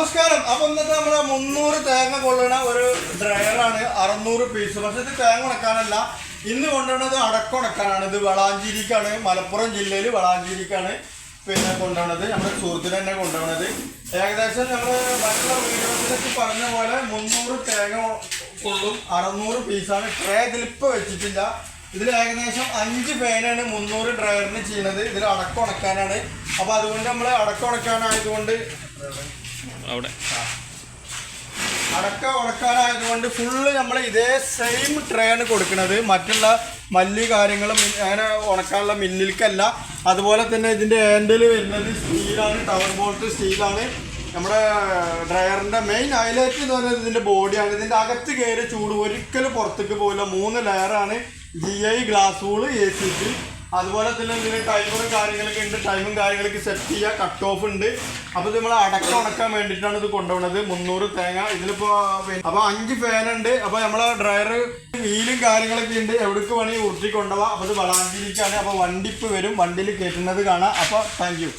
നമസ്കാരം. അപ്പൊ ഇന്നത്തെ നമ്മുടെ 300 തേങ്ങ കൊള്ളുന്ന ഒരു ഡ്രയറാണ്, 600 പീസ്. പക്ഷെ ഇത് തേങ്ങ ഉണക്കാനല്ല, ഇന്ന് കൊണ്ടുവന്നത് അടക്കുണക്കാനാണ്. ഇത് വളാഞ്ചേരിക്കാണ്, മലപ്പുറം ജില്ലയിൽ വളാഞ്ചേരിക്കാണ് പിന്നെ കൊണ്ടുവന്നത്. നമ്മുടെ സുഹൃത്തിന് തന്നെ കൊണ്ടുവന്നത്. ഏകദേശം നമ്മൾ മറ്റുള്ള വീഡിയോസിലൊക്കെ പറഞ്ഞ പോലെ 300 തേങ്ങ കൊള്ളും, 600 പീസാണ്. ട്രേ ഇതിലിപ്പോൾ വെച്ചിട്ടില്ല. ഇതിൽ ഏകദേശം 5 ഫാനാണ് 300 ഡ്രയറിന് ചെയ്യുന്നത്. ഇതിൽ അടക്കുണക്കാനാണ്. അപ്പോൾ അതുകൊണ്ട് നമ്മൾ അടക്കുണക്കാനായതുകൊണ്ട് അടക്ക ഉണക്കാനായതുകൊണ്ട് ഫുള്ള് നമ്മൾ ഇതേ സെയിം ട്രേ ആണ് കൊടുക്കുന്നത്. മറ്റുള്ള മല്ലി കാര്യങ്ങളും അങ്ങനെ ഉണക്കാനുള്ള മില്ലിലേക്കല്ല. അതുപോലെ തന്നെ ഇതിൻ്റെ ഹാൻഡിൽ വരുന്നത് സ്റ്റീലാണ്, ടവർ ബോൾട്ട് സ്റ്റീലാണ്. നമ്മുടെ ഡ്രയറിൻ്റെ മെയിൻ ഹൈലൈറ്റ് എന്ന് പറയുന്നത് ഇതിൻ്റെ ബോഡിയാണ്. ഇതിൻ്റെ അകത്ത് കയറി ചൂട് ഒരിക്കലും പുറത്തേക്ക് പോകില്ല. 3 ലെയറാണ്. GI glass wool, ACP. അതുപോലെ തന്നെ ഇതിന് ടൈമറും കാര്യങ്ങളൊക്കെ ഉണ്ട്. ടൈമും കാര്യങ്ങളൊക്കെ സെറ്റ് ചെയ്യുക, കട്ട് ഓഫ് ഉണ്ട്. അപ്പോൾ ഇത് നമ്മൾ അടക്ക ഉണക്കാൻ വേണ്ടിയിട്ടാണ് ഇത് കൊണ്ടുപോകുന്നത്. 300 തേങ്ങ ഇതിലിപ്പോൾ. അപ്പോൾ 5 ഫാനുണ്ട്. അപ്പോൾ നമ്മളെ ഡ്രയർ വീലും കാര്യങ്ങളൊക്കെ ഉണ്ട്. എവിടേക്ക് വേണമെങ്കിൽ ഉരുട്ടി കൊണ്ടുപോകാം. അപ്പോൾ ഇത് വളാഞ്ചേരിക്കാണ്. അപ്പോൾ വണ്ടിപ്പ് വരും, വണ്ടിയിൽ കയറ്റുന്നത് കാണാം. അപ്പോൾ താങ്ക് യു.